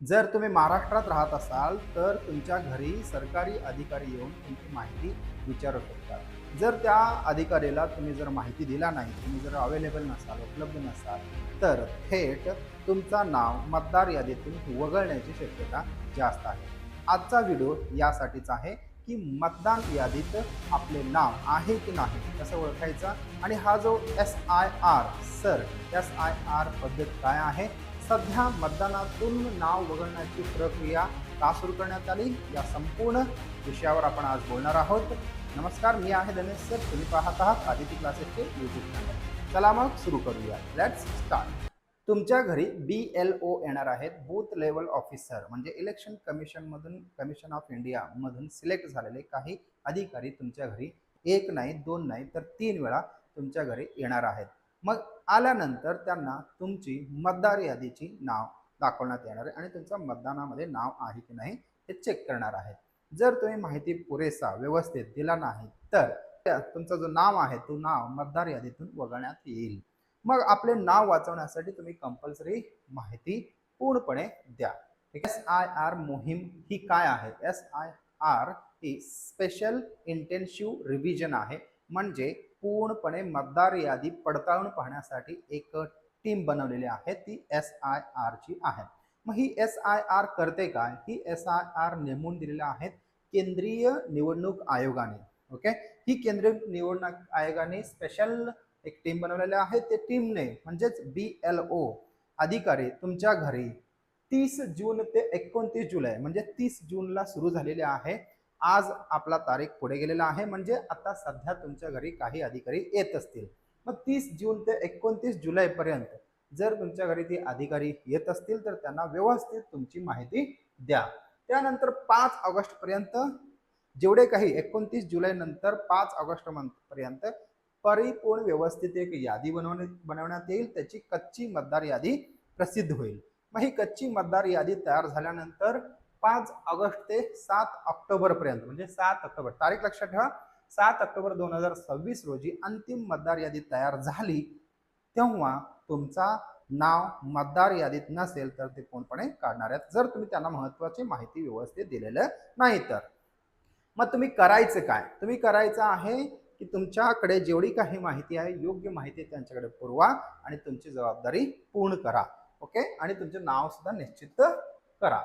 जर तुम्ही महाराष्ट्रात राहत असाल तर तुमच्या घरी सरकारी अधिकारी येऊन तुमची माहिती विचारू शकतात. जर त्या अधिकाऱ्याला तुम्ही जर माहिती दिला नाही, तुम्ही जर अवेलेबल नसाल, उपलब्ध नसाल, तर थेट तुमचं नाव मतदार यादीतून वगळण्याची शक्यता जास्त आहे. आजचा व्हिडिओ यासाठीच आहे की मतदान यादीत आपले नाव आहे की नाही कसं ओळखायचं, आणि हा जो एस आय आर पद्धत काय आहे, सध्या मतदानातून नाव वगळण्याची प्रक्रिया का सुरू करण्यात आली, या संपूर्ण विषयावर आपण आज बोलणार आहोत. नमस्कार, मी आहे धनेश सर, तुम्ही पाहत आहात आदिती क्लासेसचे यूट्यूब चॅनल. चला मग सुरू करूया. Let's start. तुमच्या घरी BLO येणार आहेत, बूथ लेवल ऑफिसर, म्हणजे इलेक्शन कमिशन ऑफ इंडिया मधून सिलेक्ट झालेले काही अधिकारी तुमच्या घरी एक नाही, दोन नाही, तर 3 वेळा तुमच्या घरी येणार आहेत. मग आल्यानंतर त्यांना तुमची मतदार यादीची नाव दाखवण्यात येणार आहे आणि तुमचं मतदानामध्ये नाव आहे की नाही हे चेक करणार आहेत. जर तुम्ही माहिती पुरेसा व्यवस्थित दिला नाही तर तुमचं जो नाव आहे तो नाव मतदार यादीतून वगळण्यात येईल. मग आपले नाव वाचवण्यासाठी तुम्ही कंपल्सरी माहिती पूर्णपणे द्या. SIR मोहीम ही काय आहे? SIR ही स्पेशल इंटेन्सिव्ह रिव्हिजन आहे, म्हणजे पूर्णपणे मतदार यादी पडताळून पाहण्यासाठी एक टीम बनवलेली आहे, ती SIR ची आहे. मग ही SIR करते काय? ही SIR नेमून दिलेल्या आहेत केंद्रीय निवडणूक आयोगाने. ओके, ही केंद्रीय निवडणूक आयोगाने स्पेशल एक टीम बनवलेली आहे. ते टीमने म्हणजेच BLO अधिकारी तुमच्या घरी 30 जून ते 29 जुलै म्हणजे 30 जूनला सुरू झालेले आहे. आज आपला तारीख पुढे गेलेला आहे, म्हणजे आता सध्या तुमच्या घरी काही अधिकारी येत असतील. मग 30 जून ते 29 जुलै पर्यंत जर तुमच्या घरी ते अधिकारी येत असतील तर त्यांना व्यवस्थित तुमची माहिती द्या. त्यानंतर 5 ऑगस्ट पर्यंत जेवढे काही 29 जुलै नंतर 5 ऑगस्ट पर्यंत परिपूर्ण व्यवस्थित एक यादी बनवण्यात येईल. त्याची कच्ची मतदार यादी प्रसिद्ध होईल. मग ही कच्ची मतदार यादी तयार झाल्यानंतर 5 ऑगस्ट ते 7 ऑक्टोबर पर्यंत, म्हणजे 7 ऑक्टोबर तारीख लक्षात ठेवा, 7 ऑक्टोबर 2026 रोजी अंतिम मतदार यादी तयार झाली तेव्हा तुमचा नाव मतदार यादीत नसेल तर ते पूर्णपणे काढणार आहेत, जर तुम्ही त्यांना महत्त्वाची माहिती व्यवस्थित दिलेलं नाही तर. मग तुम्ही करायचं काय? तुम्ही करायचं आहे की तुमच्याकडे जेवढी काही माहिती आहे, योग्य माहिती त्यांच्याकडे पुरवा आणि तुमची जबाबदारी पूर्ण करा. ओके, आणि तुमचे नाव सुद्धा निश्चित करा.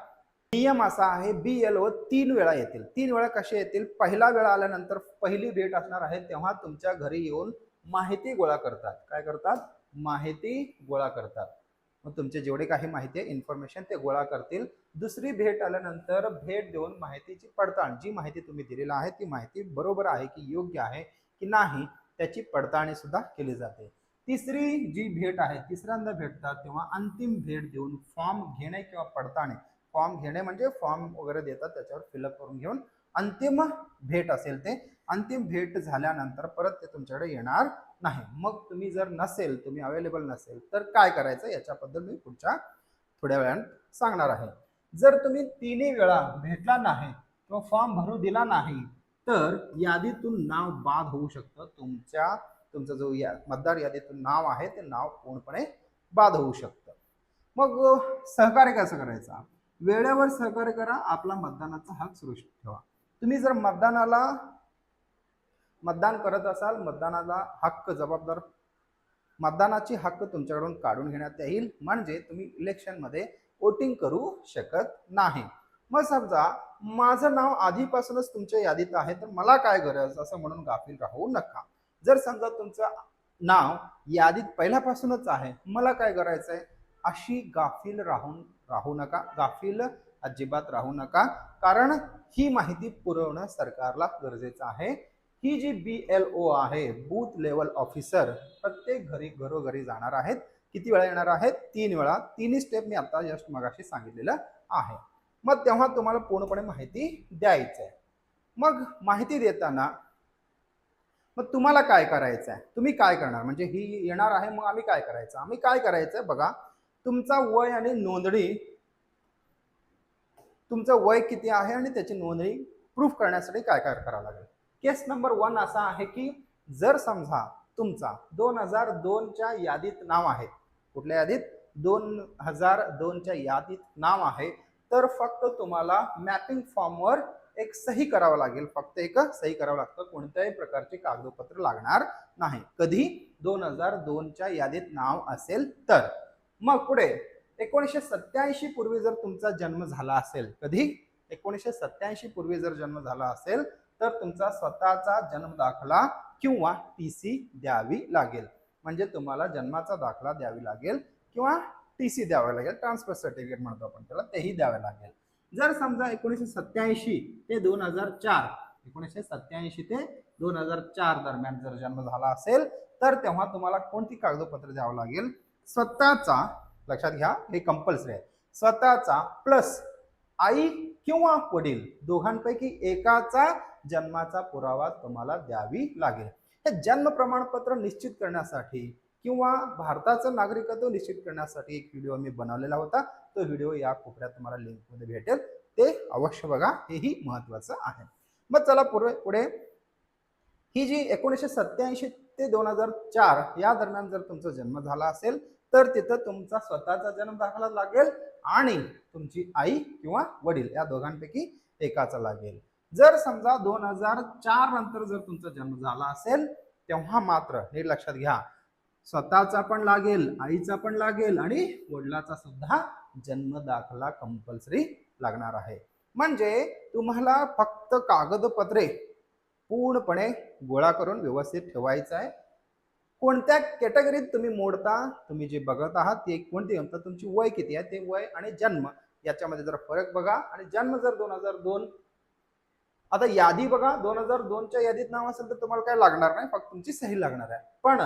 नियम असा आहे, BLO 3 वेळा येतील. 3 वेळा कसे येतील? पहिला वेळा आल्यानंतर पहिली भेट असणार आहे तेव्हा तुमच्या घरी येऊन माहिती गोळा करतात. काय करतात? माहिती गोळा करतात. मग तुमचे जेवढे काही माहिती आहे, इन्फॉर्मेशन, ते गोळा करतील. दुसरी भेट आल्यानंतर भेट देऊन माहितीची पडताळणी, जी माहिती तुम्ही दिलेली आहे ती माहिती बरोबर आहे की योग्य आहे की नाही त्याची पडताळणी सुद्धा केली जाते. तिसरी जी भेट आहे, तिसऱ्यांदा भेटतात तेव्हा अंतिम भेट देऊन फॉर्म घेणे किंवा पडताळणी, फॉर्म घेणे म्हणजे फॉर्म वगैरे देतात त्याच्यावर फिलअप करून घेऊन अंतिम भेट असेल ते. अंतिम भेट झाल्यानंतर परत ते तुमच्याकडे येणार नाही. मग तुम्ही जर नसेल, तुम्ही अवेलेबल नसेल तर काय करायचं याच्याबद्दल मी पुढच्या थोड्या वेळात सांगणार आहे. जर तुम्ही 3 वेळा भेटला नाही किंवा फॉर्म भरू दिला नाही तर यादीतून नाव बाद होऊ शकतं. तुमचं जो मतदार यादीतून नाव आहे ते नाव पूर्णपणे बाद होऊ शकतं. मग सहकार्य कसं करायचं? वेळेवर सहकार्य करा, आपला मतदानाचा हक्क सुरक्षित ठेवा. तुम्ही जर मतदान करत असाल, मतदानाला हक्क जबाबदार, मतदानाची हक्क तुमच्याकडून काढून घेण्यात येईल, म्हणजे तुम्ही इलेक्शनमध्ये वोटिंग करू शकत नाही. मग समजा माझं नाव आधीपासूनच तुमच्या यादीत आहे तर मला काय गरज, असं म्हणून गाफील राहू नका. जर समजा तुमचं नाव यादीत पहिल्यापासूनच आहे, मला काय करायचंय, अशी गाफील राहू नका. गाफील अजिबात राहू नका, कारण ही माहिती पुरवणं सरकारला गरजेचं आहे. ही जी BLO आहे, बूथ लेवल ऑफिसर, प्रत्येक घरोघरी जाणार आहेत. किती वेळा येणार आहेत? 3 वेळा. तिन्ही स्टेप मी आता जस्ट मगाशी सांगितलेलं आहे. मग तेव्हा तुम्हाला पूर्णपणे माहिती द्यायची आहे. मग माहिती देताना मग तुम्हाला काय करायचं आहे, तुम्ही काय करणार, म्हणजे ही येणार आहे मग आम्ही काय करायचं? आम्ही काय करायचं बघा, तुमचा वय आणि नोंदणी, तुमचं वय किती आहे आणि त्याची नोंदणी प्रूफ करण्यासाठी काय काय करावं लागेल. केस नंबर 1 असा आहे की जर समजा तुमचा 2002च्या यादीत नाव आहे, कुठल्या यादीत? 2002च्या यादीत नाव आहे, तर फक्त तुम्हाला मॅपिंग फॉर्मवर एक सही करावं लागेल. फक्त एक सही करावं लागतं. कोणत्याही प्रकारचे कागदपत्र लागणार नाही. कधी 2002च्या यादीत नाव असेल तर. मग पुढे 1987 पूर्वी जर तुमचा जन्म झाला असेल, कधी 1987 पूर्वी जर जन्म झाला असेल तर तुमचा स्वतःचा जन्म दाखला किंवा टीसी द्यावी लागेल. म्हणजे तुम्हाला जन्माचा दाखला द्यावी लागेल किंवा टीसी द्यावा लागेल, ट्रान्सफर सर्टिफिकेट म्हणतो आपण त्याला, तेही द्यावे लागेल. जर समजा 1987 ते 2004 1987 ते 2004 दरम्यान जर जन्म झाला असेल तर तेव्हा तुम्हाला कोणती कागदपत्र द्यावं लागेल? स्वतःचा, लक्षात घ्या हे कंपल्सरी आहे, स्वतःचा प्लस आई किंवा वडील दोघांपैकी एकाचा जन्माचा पुरावा तुम्हाला द्यावी लागेल. हे जन्म प्रमाणपत्र निश्चित करण्यासाठी किंवा भारताचं नागरिकत्व निश्चित करण्यासाठी एक व्हिडिओ मी बनवलेला होता. तो व्हिडिओ या कोपऱ्यात तुम्हाला लिंकमध्ये भेटेल, ते अवश्य बघा, हेही महत्वाचं आहे. मग चला पुढे ही जी 1987 ते 2004 या दरम्यान जर तुमचा जन्म झाला असेल तर तिथं तुमचा स्वतःचा जन्म दाखला लागेल आणि तुमची आई किंवा वडील या दोघांपैकी एकाचा लागेल. जर समजा 2004 नंतर जर तुमचा जन्म झाला असेल तेव्हा मात्र नीट लक्षात घ्या, स्वतःचा पण लागेल, आईचा पण लागेल आणि वडिलाचा सुद्धा जन्म दाखला कंपल्सरी लागणार आहे. म्हणजे तुम्हाला फक्त कागदपत्रे पूर्णपणे गोळा करून व्यवस्थित ठेवायचं आहे. कोणत्या कॅटेगरीत तुम्ही मोडता, तुम्ही जे बघत आहात ते कोणती, तर तुमची वय किती आहे ते वय आणि जन्म याच्यामध्ये जरा फरक बघा. आणि जन्म जर 2002, आता यादी बघा, 2002च्या यादीत नाव असेल तर तुम्हाला काय लागणार नाही, फक्त तुमची सही लागणार आहे. पण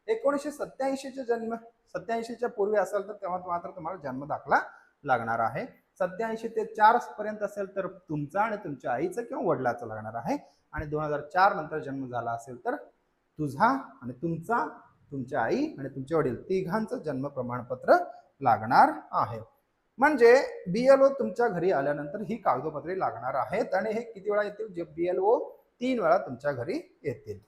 1987चे जन्म 87च्या पूर्वी असेल तर तेव्हा मात्र तुम्हाला जन्म दाखला लागणार आहे. 87 ते 4 पर्यंत असेल तर तुमचा आणि तुमच्या आईचं किंवा वडिलाचं लागणार आहे. आणि 2004 नंतर जन्म झाला असेल तर तुझा आणि तुमचा, तुमच्या आई आणि तुमचे वडील तिघांचं जन्म प्रमाणपत्र लागणार आहे. म्हणजे BLO तुमच्या घरी आल्यानंतर ही कागदपत्रे लागणार आहेत. आणि हे किती वेळा येतील? जे BLO 3 वेळा तुमच्या घरी येतील.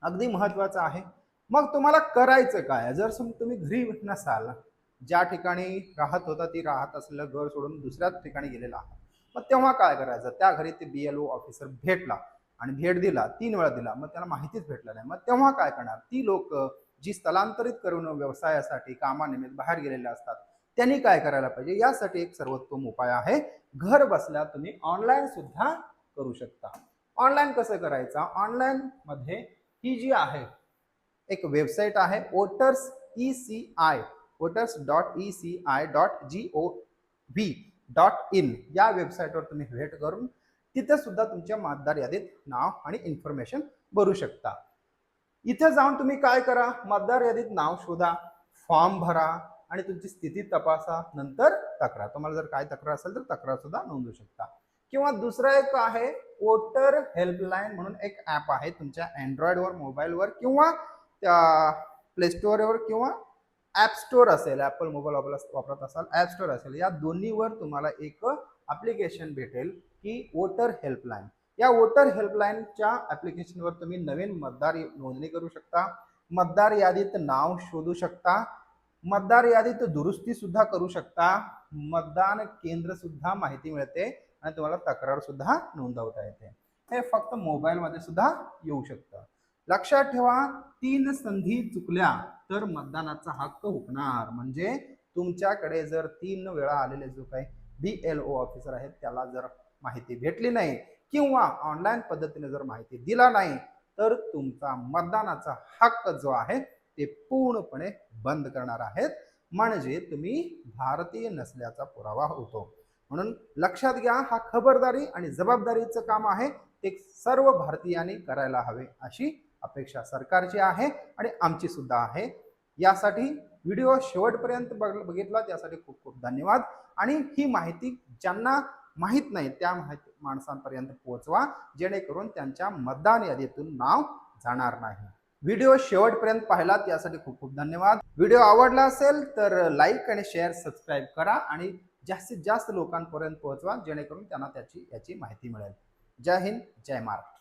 अगदी महत्वाचं आहे. मग तुम्हाला करायचं काय? जर तुम्ही घरी नसाल, ज्या ठिकाणी राहत होता ती राहत असलेलं घर सोडून दुसऱ्याच ठिकाणी गेलेला आहात, मग तेव्हा काय करायचं? त्या घरी ते BLO ऑफिसर भेटला आणि भेट दिला, 3 वेळा दिला, मग त्याला माहितीच भेटलं नाही, मग तेव्हा काय करणार? ती लोक जी स्थलांतरित करून व्यवसायासाठी कामानिमित्त बाहेर गेलेले असतात त्यांनी काय करायला पाहिजे? यासाठी एक सर्वोत्तम उपाय आहे. घर बसल्या तुम्ही ऑनलाईन सुद्धा करू शकता. ऑनलाईन कसं करायचं? ऑनलाईन मध्ये ही जी आहे एक वेबसाईट आहे voters.eci.gov.in या वेबसाईटवर तुम्ही भेट करून तिथे सुद्धा तुमच्या मतदार यादीत नाव आणि इन्फॉर्मेशन भरू शकता. इथे जाऊन तुम्ही काय करा? मतदार यादीत नाव शोधा, फॉर्म भरा आणि तुमची स्थिती तपासा, नंतर तक्रार, तुम्हाला जर काय तक्रार असेल तर तक्रार सुद्धा नोंदवू शकता. किंवा दुसरा एक आहे वोटर हेल्पलाईन म्हणून एक ॲप आहे तुमच्या अँड्रॉइडवर, मोबाईलवर किंवा प्ले स्टोअरवर किंवा ॲप स्टोअर असेल, ॲपल मोबाईल वापरत असाल ॲप स्टोअर असेल, या दोन्हीवर तुम्हाला एक ॲप्लिकेशन भेटेल की वोटर हेल्पलाईन. या वोटर हेल्पलाईनच्या ॲप्लिकेशनवर तुम्ही नवीन मतदार नोंदणी करू शकता, मतदार यादीत नाव शोधू शकता, मतदार यादीत दुरुस्ती सुद्धा करू शकता, मतदान केंद्र सुद्धा माहिती मिळते आणि तुम्हाला तक्रार सुद्धा नोंदवता येते. हे फक्त मोबाईलमध्ये सुद्धा येऊ शकतं. लक्षात ठेवा, 3 संधी चुकल्या तर मतदानाचा हक्क हुकणार. म्हणजे तुमच्याकडे जर 3 वेळा आलेले जो काही BLO ऑफिसर आहेत त्याला जर माहिती भेटली नाही किंवा ऑनलाईन पद्धतीने जर माहिती दिला नाही तर तुमचा मतदानाचा हक्क जो आहे ते पूर्णपणे बंद करणार आहेत. म्हणजे तुम्ही भारतीय नसल्याचा पुरावा होतो. म्हणून लक्षात घ्या, हा खबरदारी आणि जबाबदारीचं काम आहे, ते सर्व भारतीयांनी करायला हवे अशी अपेक्षा सरकारची आहे आणि आमची सुद्धा आहे. यासाठी व्हिडिओ शेवटपर्यंत बघितला त्यासाठी खूप खूप धन्यवाद. आणि ही माहिती ज्यांना माहीत नाही त्या माणसांपर्यंत पोहोचवा, जेणेकरून त्यांच्या मतदान यादीतून नाव जाणार नाही. व्हिडिओ शेवटपर्यंत पाहिलात यासाठी खूप खूप धन्यवाद. व्हिडिओ आवडला असेल तर लाईक आणि शेअर, सबस्क्राईब करा आणि जास्तीत जास्त लोकांपर्यंत पोहोचवा, जेणेकरून त्यांना याची माहिती मिळेल. जय हिंद, जय महाराष्ट्र.